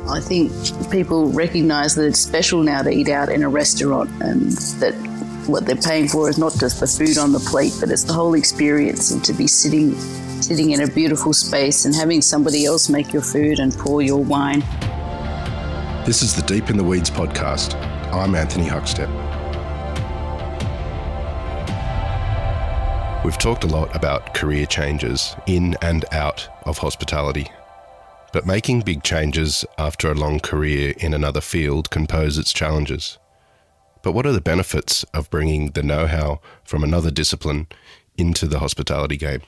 I think people recognise that it's special now to eat out in a restaurant, and that what they're paying for is not just the food on the plate, but it's the whole experience, and to be sitting in a beautiful space and having somebody else make your food and pour your wine. This is the Deep in the Weeds podcast. I'm Anthony Huckstep. We've talked a lot about career changes in and out of hospitality. But making big changes after a long career in another field can pose its challenges. But what are the benefits of bringing the know-how from another discipline into the hospitality game?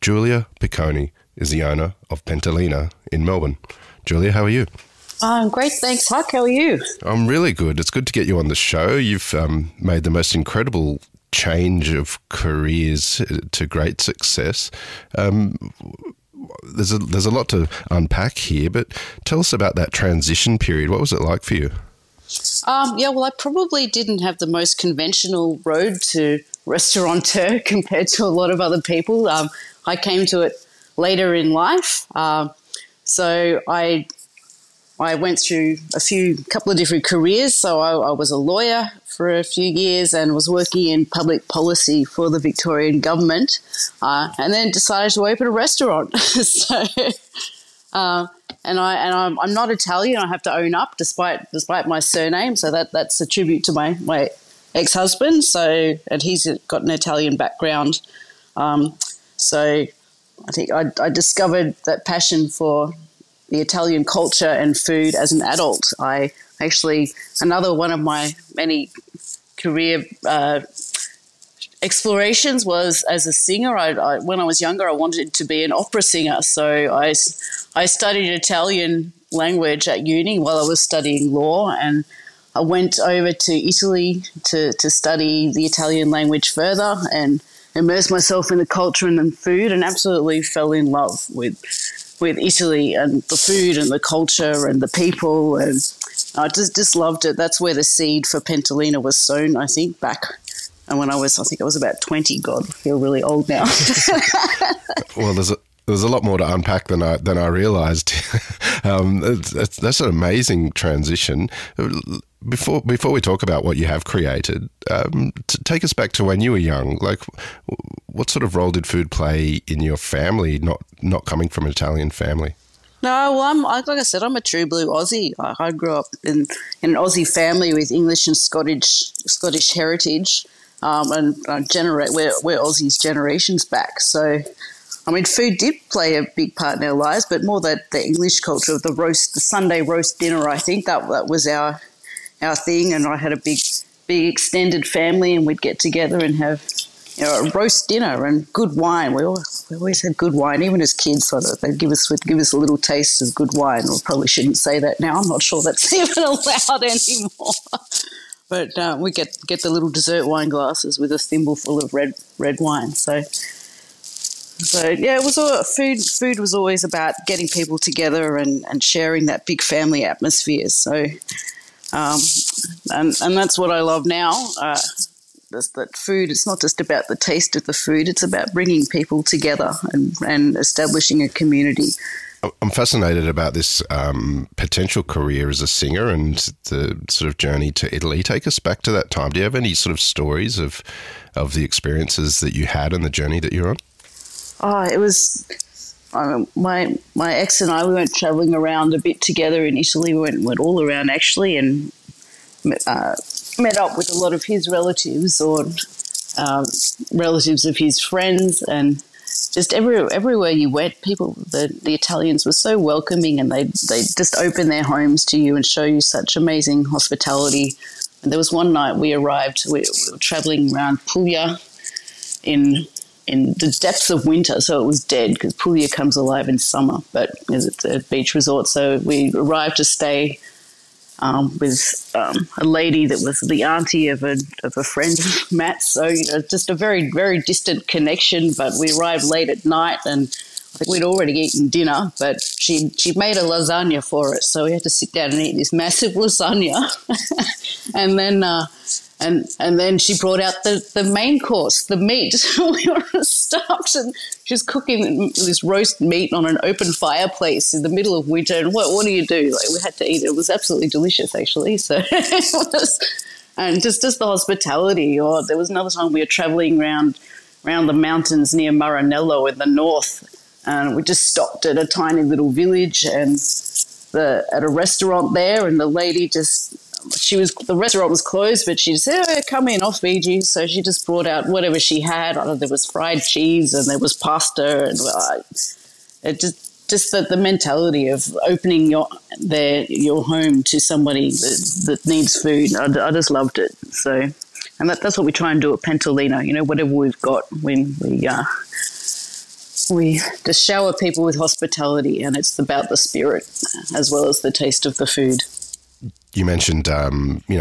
Julia Picone is the owner of Pentolina in Melbourne. Julia, how are you? I'm great, thanks, Huck. How are you? I'm really good. It's good to get you on the show. You've made the most incredible change of careers to great success. There's a lot to unpack here, but tell us about that transition period. What was it like for you? I probably didn't have the most conventional road to restaurateur compared to a lot of other people. I came to it later in life. So I went through a couple of different careers. So I was a lawyer for a few years and was working in public policy for the Victorian government, and then decided to open a restaurant. I'm not Italian. I have to own up, despite my surname. So that's a tribute to my ex-husband. And he's got an Italian background. So I think I discovered that passion for the Italian culture and food as an adult. Another one of my many career explorations was as a singer. When I was younger, I wanted to be an opera singer. So I studied Italian language at uni while I was studying law, and I went over to Italy to study the Italian language further and immerse myself in the culture and the food, and absolutely fell in love with Italy and the food and the culture and the people, and I just loved it. That's where the seed for Pentolina was sown, I think, back. And when I was about 20. God, I feel really old now. Well, there's a lot more to unpack than I realised. That's an amazing transition. Before we talk about what you have created, take us back to when you were young. Like, what sort of role did food play in your family, not coming from an Italian family? No, well, like I said, I'm a true blue Aussie. I grew up in an Aussie family with English and Scottish heritage, and we're Aussies generations back. So, I mean, food did play a big part in our lives, but more that the English culture of the Sunday roast dinner. I think that was our thing, and I had a big extended family, and we'd get together and have a roast dinner and good wine. We always had good wine, even as kids. So they'd give us a little taste of good wine. We probably shouldn't say that now. I'm not sure that's even allowed anymore. But we get the little dessert wine glasses with a thimble full of red wine. So yeah, it was food was always about getting people together and sharing that big family atmosphere. So and that's what I love now. That food, it's not just about the taste of the food, it's about bringing people together and establishing a community. I'm fascinated about this potential career as a singer and the sort of journey to Italy. Take us back to that time. Do you have any sort of stories of the experiences that you had and the journey that you're on? Oh, it was my ex and I, we went travelling around a bit together in Italy. We went all around actually, and met up with a lot of his relatives or relatives of his friends, and just everywhere you went, the Italians were so welcoming, and they just open their homes to you and show you such amazing hospitality. And there was one night we arrived, we were travelling around Puglia in the depths of winter, so it was dead because Puglia comes alive in summer, but it's a beach resort. So we arrived to stay with a lady that was the auntie of a friend of Matt's. So, just a very, very distant connection, but we arrived late at night, and I think we'd already eaten dinner, but she made a lasagna for us. So we had to sit down and eat this massive lasagna. and And then she brought out the main course, the meat. We were stuffed, and she was cooking this roast meat on an open fireplace in the middle of winter. And what do you do? Like, we had to eat it. It was absolutely delicious, actually. So it was, and just the hospitality. Or there was another time we were travelling around the mountains near Maranello in the north, and we just stopped at a tiny little village and at a restaurant there, and the lady the restaurant was closed, but she said, "Oh, come in, I'll feed you." So she just brought out whatever she had. I know there was fried cheese and there was pasta, and it just the mentality of opening your home to somebody that needs food. I just loved it. So, and that's what we try and do at Pentolina. You know, whatever we've got, when we just shower people with hospitality, and it's about the spirit as well as the taste of the food. You mentioned, a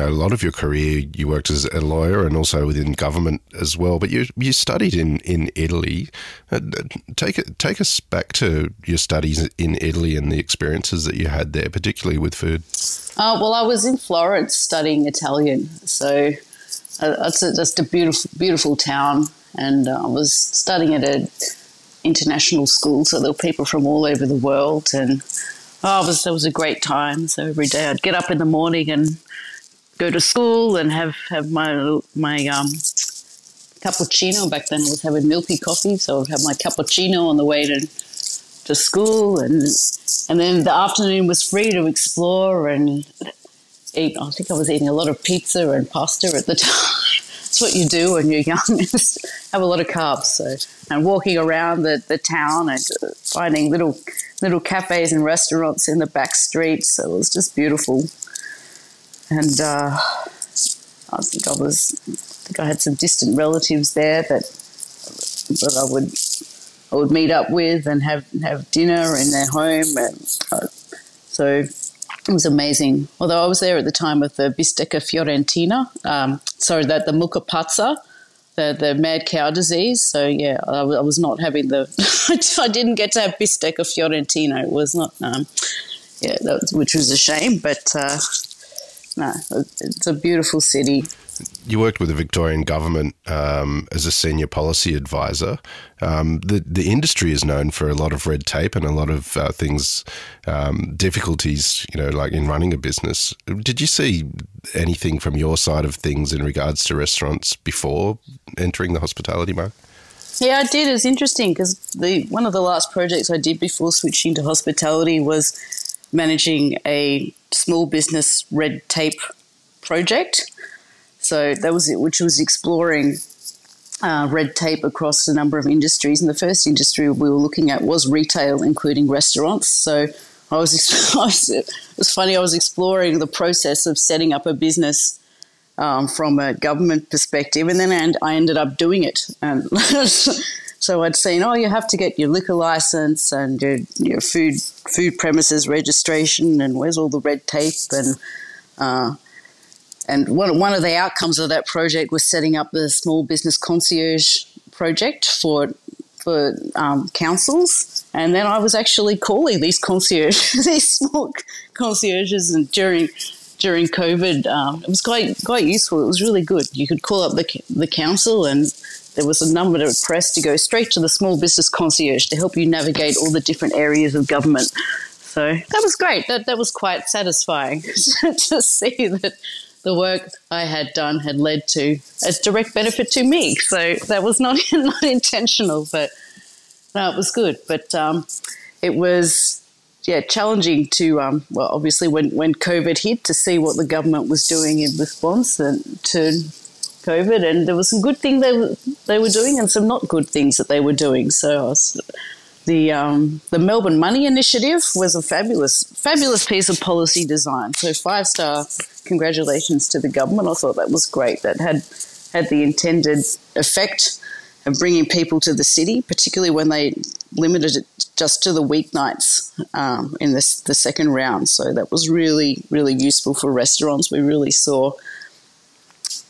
lot of your career, you worked as a lawyer and also within government as well, but you studied in Italy. Take us back to your studies in Italy and the experiences that you had there, particularly with food. Well, I was in Florence studying Italian, so it's just a beautiful, beautiful town, and I was studying at an international school, so there were people from all over the world, and it was a great time. So every day I'd get up in the morning and go to school and have my cappuccino. Back then I was having milky coffee, so I'd have my cappuccino on the way to school, and then the afternoon was free to explore and eat. I think I was eating a lot of pizza and pasta at the time. That's what you do when you're young, is have a lot of carbs. So, and walking around the town and finding little cafes and restaurants in the back streets. So it was just beautiful. And I think I had some distant relatives there that I would meet up with and have dinner in their home. And so it was amazing. Although I was there at the time of the bistecca fiorentina, the mucca pazza, the mad cow disease. So, yeah, I was not having I didn't get to have bistecca fiorentina. It was not, which was a shame. But, no, it's a beautiful city. You worked with the Victorian government as a senior policy advisor. The industry is known for a lot of red tape and a lot of difficulties, like in running a business. Did you see anything from your side of things in regards to restaurants before entering the hospitality market? Yeah, I did. It was interesting because one of the last projects I did before switching to hospitality was managing a small business red tape project. So that was it, which was exploring red tape across a number of industries. And the first industry we were looking at was retail, including restaurants. So it was funny, I was exploring the process of setting up a business from a government perspective, and then I ended up doing it. So I'd seen, you have to get your liquor license and your food premises registration, and where's all the red tape, and one of the outcomes of that project was setting up the small business concierge project for councils. And then I was actually calling these small concierges, and during COVID, it was quite useful. It was really good. You could call up the council, and there was a number to press to go straight to the small business concierge to help you navigate all the different areas of government. So that was great. That was quite satisfying to see that the work I had done had led to a direct benefit to me. So that was not intentional, but no, it was good. But it was, challenging to, obviously when COVID hit, to see what the government was doing in response to COVID. And there were some good things they were doing and some not good things that they were doing. So the Melbourne Money Initiative was a fabulous piece of policy design. So 5-star congratulations to the government. I thought that was great. That had the intended effect of bringing people to the city, particularly when they limited it just to the weeknights in the second round. So that was really, really useful for restaurants. We really saw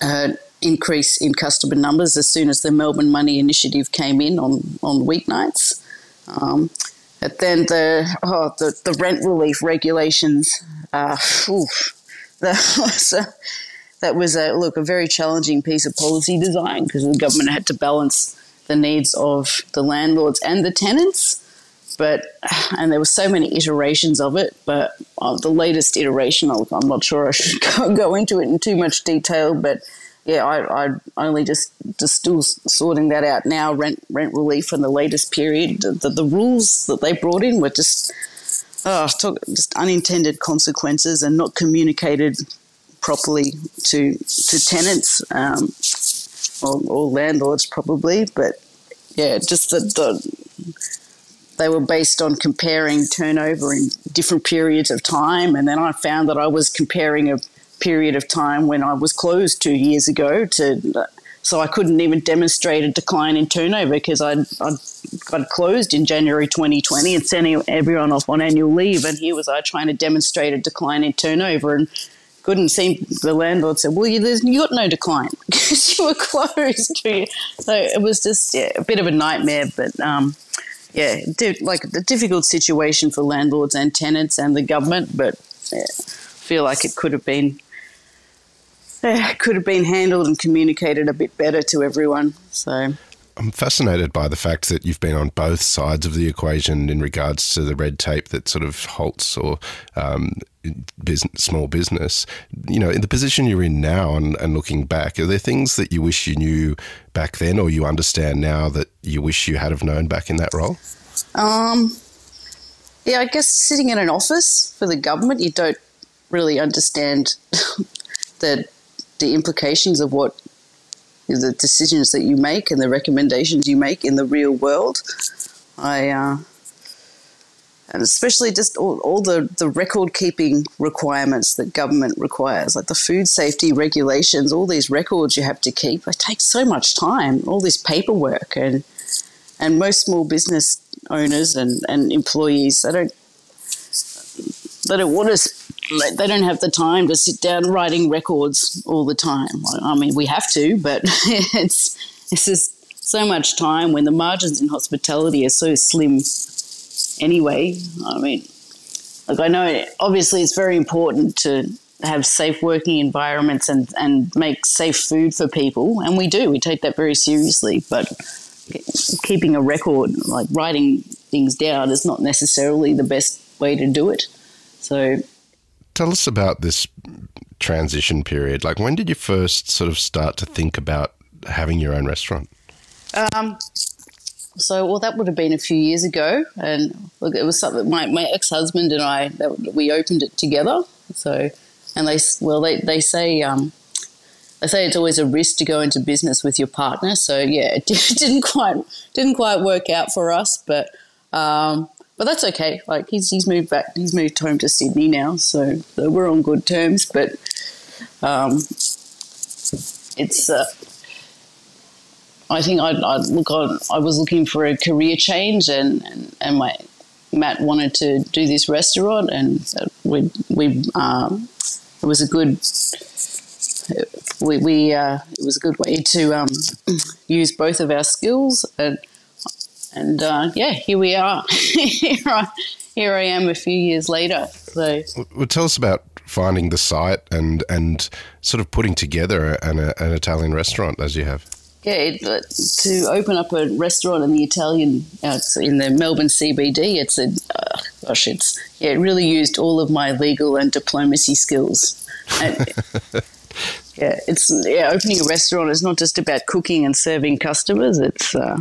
an increase in customer numbers as soon as the Melbourne Money Initiative came in on weeknights. But then the rent relief regulations, that that was a very challenging piece of policy design because the government had to balance the needs of the landlords and the tenants. And there were so many iterations of it, but the latest iteration, I'm not sure I should go into it in too much detail, but yeah, I only just still sorting that out now. Rent relief in the latest period. The rules that they brought in were just unintended consequences and not communicated properly to tenants or landlords probably. But yeah, just they were based on comparing turnover in different periods of time, and then I found that I was comparing a period of time when I was closed 2 years ago so I couldn't even demonstrate a decline in turnover because I'd got closed in January 2020 and sending everyone off on annual leave, and here was I trying to demonstrate a decline in turnover and couldn't seem. The landlord said, well, you got no decline because you were closed. So it was just a bit of a nightmare, but like a difficult situation for landlords and tenants and the government, but I feel like it could have been handled and communicated a bit better to everyone. So I'm fascinated by the fact that you've been on both sides of the equation in regards to the red tape that sort of halts or small business. You know, in the position you're in now and looking back, are there things that you wish you knew back then or you understand now that you wish you had have known back in that role? Yeah, I guess sitting in an office for the government, you don't really understand the implications of what the decisions that you make and the recommendations you make in the real world. And especially just all the record keeping requirements that government requires, like the food safety regulations, all these records you have to keep. It takes so much time, all this paperwork, and most small business owners and employees, they don't want to. They don't have the time to sit down writing records all the time. I mean, we have to, but it's just so much time when the margins in hospitality are so slim anyway. I mean, like I know obviously it's very important to have safe working environments and make safe food for people, and we do. We take that very seriously, but keeping a record, like writing things down, is not necessarily the best way to do it. So tell us about this transition period. Like, when did you first sort of start to think about having your own restaurant? So that would have been a few years ago, and look, it was something my ex-husband and I, we opened it together. So, and they say it's always a risk to go into business with your partner. So yeah, it didn't quite work out for us, but that's okay. Like he's moved back. He's moved home to Sydney now, so we're on good terms. But it's. I think I was looking for a career change, and Matt wanted to do this restaurant, and it was a good. It was a good way to use both of our skills and here we are. Here I am a few years later. So, well, tell us about finding the site and sort of putting together an Italian restaurant as you have. Yeah, to open up a restaurant in the Italian, in the Melbourne CBD, it really used all of my legal and diplomacy skills. Opening a restaurant is not just about cooking and serving customers. It's all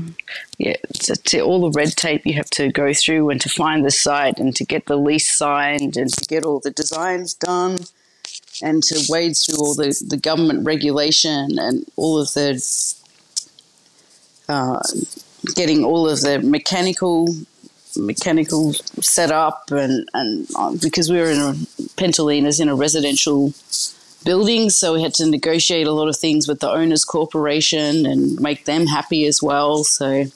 the red tape you have to go through, and to find the site, and to get the lease signed, and to get all the designs done, and to wade through all the government regulation and all of the getting all of the mechanical set up, and because we were in Pentolina's in a residential building, so we had to negotiate a lot of things with the owners' corporation and make them happy as well. So,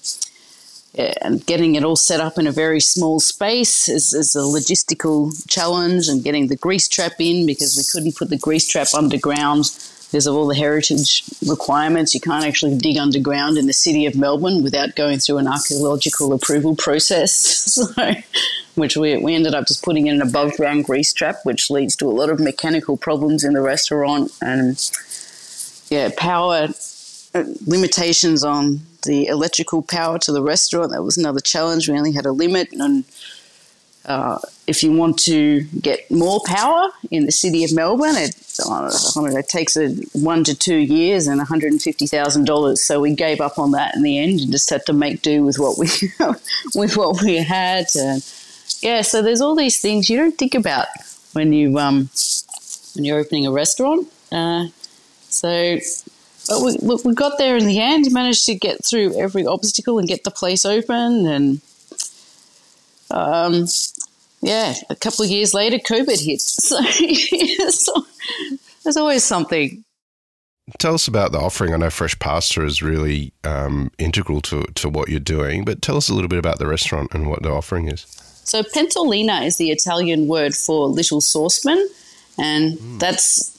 yeah, and getting it all set up in a very small space is a logistical challenge, and getting the grease trap in, because we couldn't put the grease trap underground because of all the heritage requirements. You can't actually dig underground in the city of Melbourne without going through an archaeological approval process. So which we ended up just putting in an above ground grease trap, which leads to a lot of mechanical problems in the restaurant, and power limitations on the electrical power to the restaurant. That was another challenge. We only had a limit, and if you want to get more power in the city of Melbourne, it takes 1 to 2 years and $150,000. So we gave up on that in the end and just had to make do with what we had. And so there's all these things you don't think about when you're opening a restaurant. But we got there in the end. Managed to get through every obstacle and get the place open, and a couple of years later, COVID hit. So there's always something. Tell us about the offering. I know fresh pasta is really integral to what you're doing, but tell us a little bit about the restaurant and what the offering is. So Pentolina is the Italian word for little saucepan, and that's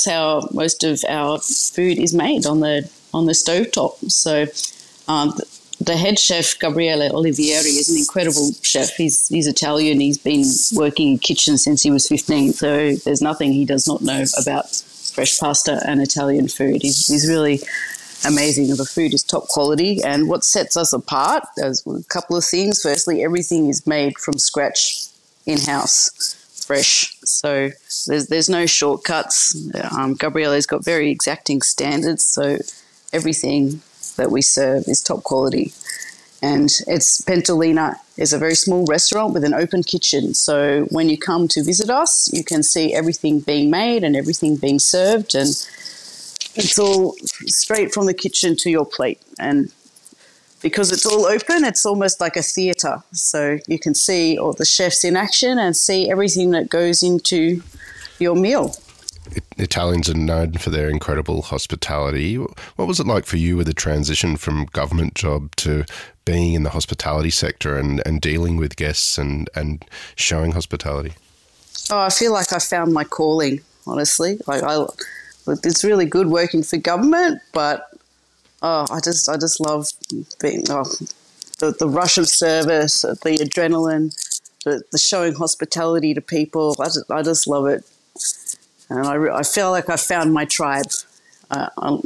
how most of our food is made, on the stovetop. So the head chef, Gabriele Olivieri, is an incredible chef. He's Italian. He's been working in kitchens since he was 15, so there's nothing he does not know about fresh pasta and Italian food. He's really amazing. The food is top quality, and what sets us apart is a couple of things. Firstly, everything is made from scratch in-house, fresh. So there's no shortcuts. Gabriele's got very exacting standards, so everything that we serve is top quality. And Pentolina is a very small restaurant with an open kitchen. So when you come to visit us, you can see everything being made and everything being served, and it's all straight from the kitchen to your plate. And because it's all open, it's almost like a theatre. So you can see all the chefs in action and see everything that goes into your meal. Italians are known for their incredible hospitality. What was it like for you with the transition from government job to being in the hospitality sector and dealing with guests and showing hospitality? Oh, I feel like I found my calling, honestly. It's really good working for government, but I just love being the rush of service, the adrenaline, the showing hospitality to people. I just love it. And I feel like I found my tribe. I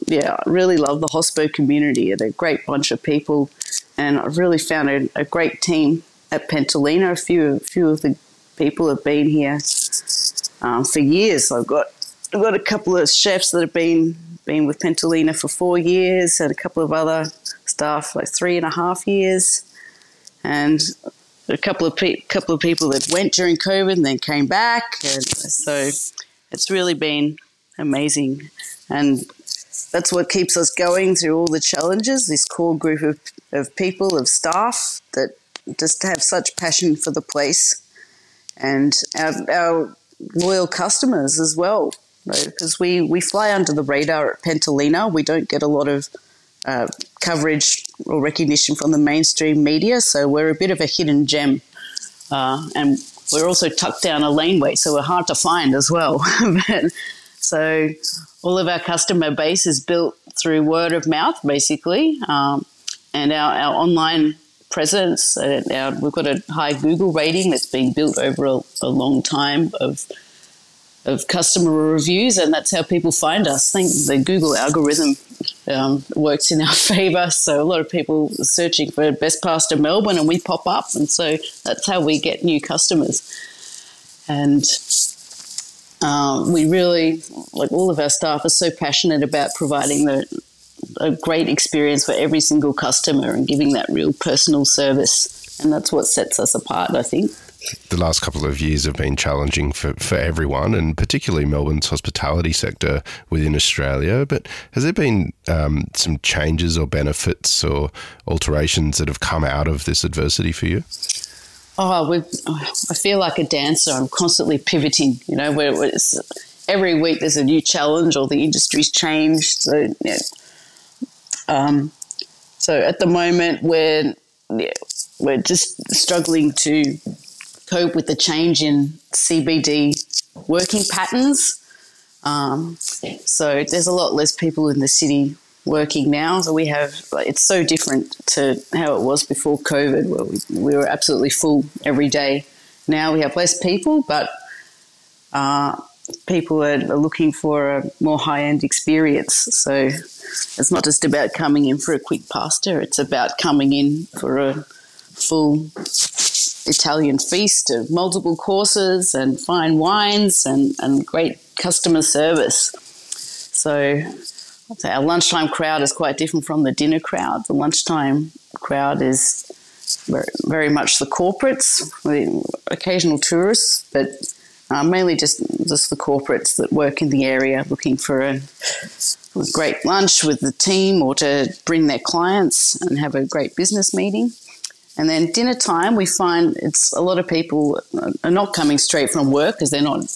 really love the hospo community. They're a great bunch of people, and I've really found a great team at Pentolina. A few of the people have been here for years. I've got a couple of chefs that have been with Pentolina for 4 years, and a couple of other staff like 3.5 years, and a couple of people that went during COVID and then came back, and so it's really been amazing. And that's what keeps us going through all the challenges, this core group of people, of staff that just have such passion for the place, and our loyal customers as well, because we fly under the radar at Pentolina. We don't get a lot of coverage or recognition from the mainstream media, so we're a bit of a hidden gem. And we're also tucked down a laneway, so we're hard to find as well. So all of our customer base is built through word of mouth, basically, and our online presence. We've got a high Google rating that's been built over a long time of customer reviews, and that's how people find us. I think the Google algorithm works in our favour, so a lot of people are searching for best pasta Melbourne, and we pop up, and so that's how we get new customers. And we really, like, all of our staff are so passionate about providing a great experience for every single customer and giving that real personal service, and that's what sets us apart, I think. The last couple of years have been challenging for everyone, and particularly Melbourne's hospitality sector within Australia. But has there been some changes or benefits or alterations that have come out of this adversity for you? I feel like a dancer. I'm constantly pivoting. Every week there's a new challenge, or the industry's changed. So at the moment we're just struggling to cope with the change in CBD working patterns. So there's a lot less people in the city working now. So it's so different to how it was before COVID, where we were absolutely full every day. Now we have less people, but people are looking for a more high-end experience. So it's not just about coming in for a quick pasta. It's about coming in for a full Italian feast of multiple courses and fine wines and great customer service. So our lunchtime crowd is quite different from the dinner crowd. The lunchtime crowd is very, very much the corporates, the occasional tourists, but mainly just the corporates that work in the area looking for a great lunch with the team or to bring their clients and have a great business meeting. And then dinner time, we find it's a lot of people are not coming straight from work because they're not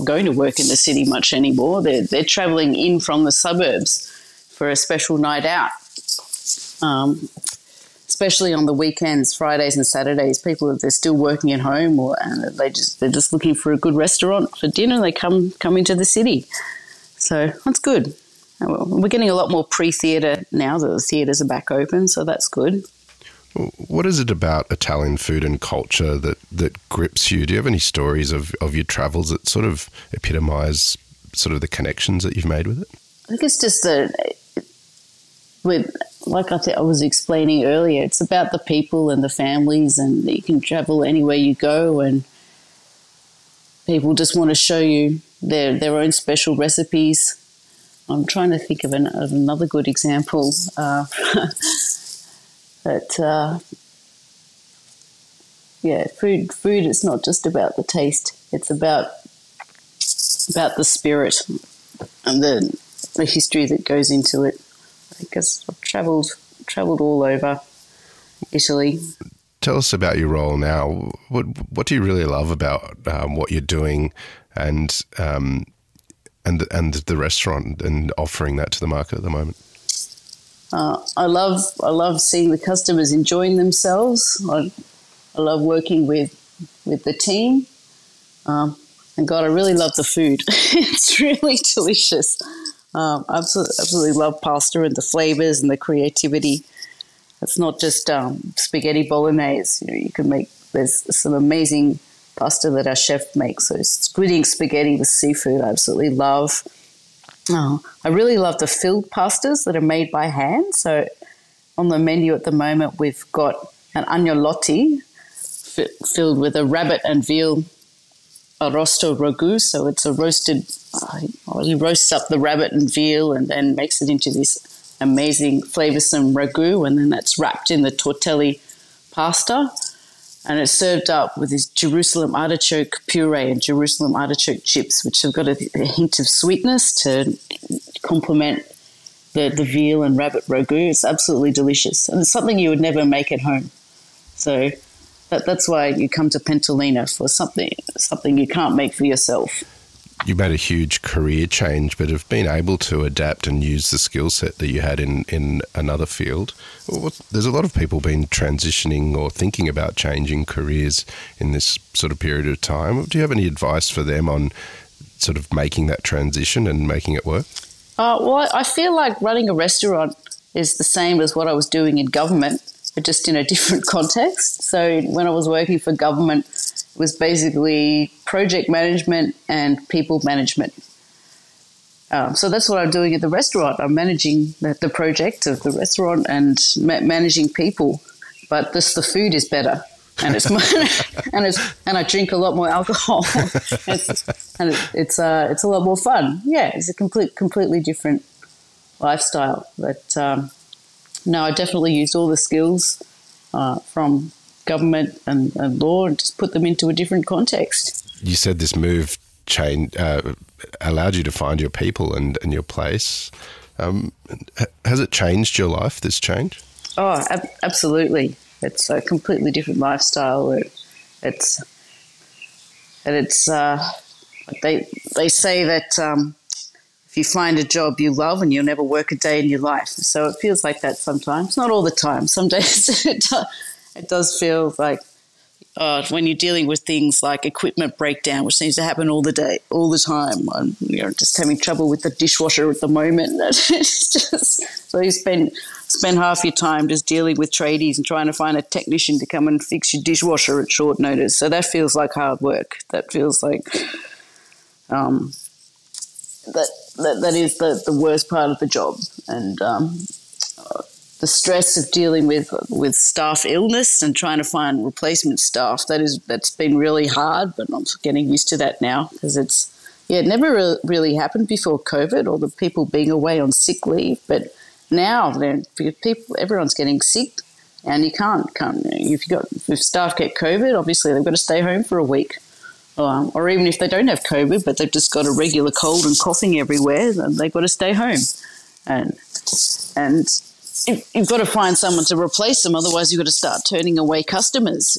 going to work in the city much anymore. They're travelling in from the suburbs for a special night out. Especially on the weekends, Fridays and Saturdays, they're still working at home, and they're just looking for a good restaurant for dinner. They come into the city, so that's good. We're getting a lot more pre-theatre now that the theatres are back open, so that's good. What is it about Italian food and culture that grips you? Do you have any stories of your travels that sort of epitomise sort of the connections that you've made with it? I think it's just like I was explaining earlier, it's about the people and the families, and you can travel anywhere you go, and people just want to show you their own special recipes. I'm trying to think of another good example. Food is not just about the taste. It's about the spirit and the history that goes into it. Because I've travelled all over Italy. Tell us about your role now. What do you really love about what you're doing, and the restaurant and offering that to the market at the moment? I love seeing the customers enjoying themselves. I love working with the team, and God, I really love the food. It's really delicious. Absolutely love pasta and the flavors and the creativity. It's not just spaghetti bolognese. You can make. There's some amazing pasta that our chef makes. So squidding spaghetti with seafood, I absolutely love. I really love the filled pastas that are made by hand. So on the menu at the moment, we've got an agnolotti filled with a rabbit and veal arrosto ragu. So it's a roasted. He roasts up the rabbit and veal and then makes it into this amazing flavoursome ragu, and then that's wrapped in the tortelli pasta, and it's served up with this Jerusalem artichoke puree and Jerusalem artichoke chips, which have got a hint of sweetness to complement the veal and rabbit ragu. It's absolutely delicious, and it's something you would never make at home. So that's why you come to Pentolina, for something you can't make for yourself. You made a huge career change, but have been able to adapt and use the skill set that you had in another field. There's a lot of people been transitioning or thinking about changing careers in this sort of period of time. Do you have any advice for them on sort of making that transition and making it work? Well, I feel like running a restaurant is the same as what I was doing in government, but just in a different context. So when I was working for government, it was basically project management and people management. So that's what I'm doing at the restaurant. I'm managing the project of the restaurant and managing people, but the food is better, and and I drink a lot more alcohol, it's a lot more fun. Yeah, it's a completely different lifestyle. But no, I definitely used all the skills from government and law and just put them into a different context. You said this move allowed you to find your people and your place. Has it changed your life, this change? Oh, absolutely. It's a completely different lifestyle. They say that if you find a job you love and you'll never work a day in your life. So it feels like that sometimes. Not all the time. Some days it does feel like when you're dealing with things like equipment breakdown, which seems to happen all the time. I'm just having trouble with the dishwasher at the moment. It's just, so you spend half your time just dealing with tradies and trying to find a technician to come and fix your dishwasher at short notice. So that feels like hard work. That feels like that is the worst part of the job. And the stress of dealing with staff illness and trying to find replacement staff, that's been really hard, but I'm getting used to that now because it never really happened before COVID or the people being away on sick leave, but now everyone's getting sick and you can't if staff get COVID, obviously they've got to stay home for a week. Or even if they don't have COVID, but they've just got a regular cold and coughing everywhere, then they've got to stay home. And you've got to find someone to replace them. Otherwise, you've got to start turning away customers.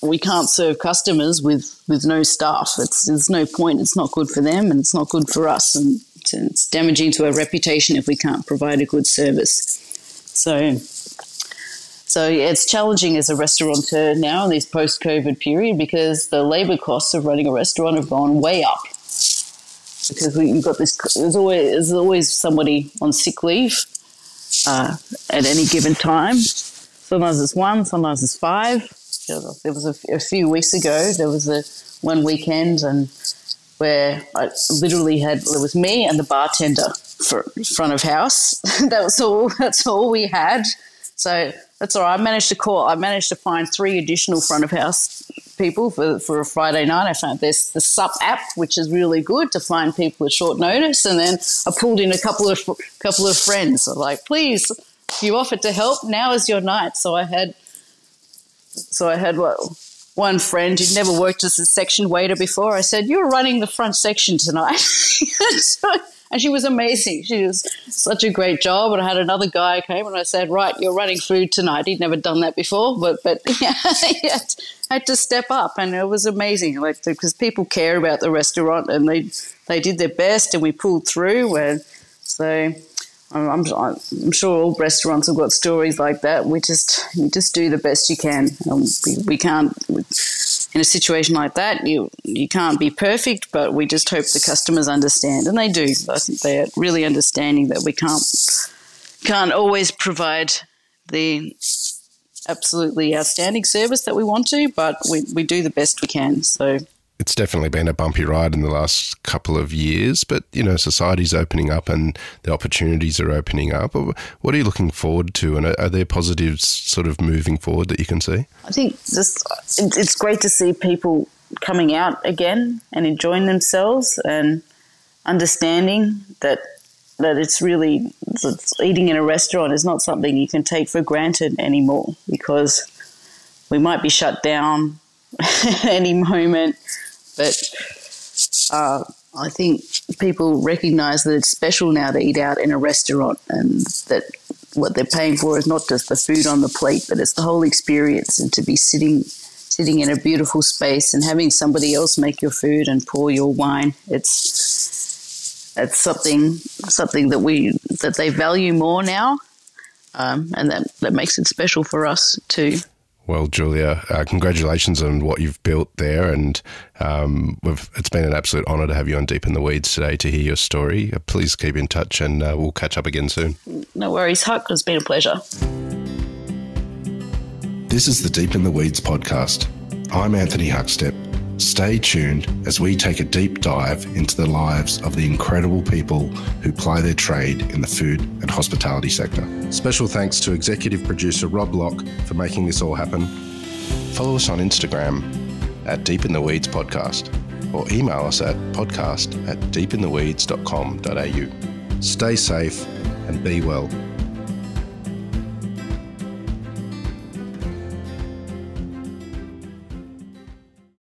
We can't serve customers with no staff. There's no point. It's not good for them, and it's not good for us, and it's damaging to our reputation if we can't provide a good service. So it's challenging as a restaurateur now in this post-COVID period because the labour costs of running a restaurant have gone way up. Because you've got this, there's always somebody on sick leave at any given time. Sometimes it's one, sometimes it's five. There was a few weeks ago, there was one weekend where I literally there was me and the bartender for front of house. That's all we had. So that's all right. I managed to find 3 additional front of house people for a Friday night. I found there's the Sup app, which is really good to find people at short notice. And then I pulled in a couple of friends. So like, please, you offered to help. Now is your night. So I had one friend who'd never worked as a section waiter before. I said, "You're running the front section tonight." And she was amazing. She was such a great job. And I had another guy came and I said, "Right, you're running food tonight." He'd never done that before, but yeah, he had to step up, and it was amazing. Like, because people care about the restaurant, and they did their best, and we pulled through. And so I'm sure all restaurants have got stories like that. You just do the best you can. We can't. In a situation like that, you can't be perfect, but we just hope the customers understand, and they do. I think they're really understanding that we can't always provide the absolutely outstanding service that we want to, but we do the best we can. So it's definitely been a bumpy ride in the last couple of years, but, society's opening up and the opportunities are opening up. What are you looking forward to, and are there positives sort of moving forward that you can see? I think it's great to see people coming out again and enjoying themselves and understanding that it's eating in a restaurant is not something you can take for granted anymore, because we might be shut down at any moment. But I think people recognise that it's special now to eat out in a restaurant, and that what they're paying for is not just the food on the plate, but it's the whole experience, and to be sitting in a beautiful space and having somebody else make your food and pour your wine. It's something that they value more now, and that makes it special for us too. Well, Julia, congratulations on what you've built there, and it's been an absolute honour to have you on Deep in the Weeds today to hear your story. Please keep in touch, and we'll catch up again soon. No worries, Huck. It's been a pleasure. This is the Deep in the Weeds podcast. I'm Anthony Huckstep. Stay tuned as we take a deep dive into the lives of the incredible people who ply their trade in the food and hospitality sector. Special thanks to executive producer Rob Locke for making this all happen. Follow us on Instagram at Deep in the Weeds Podcast, or email us at podcast@deepintheweeds.com.au. Stay safe and be well.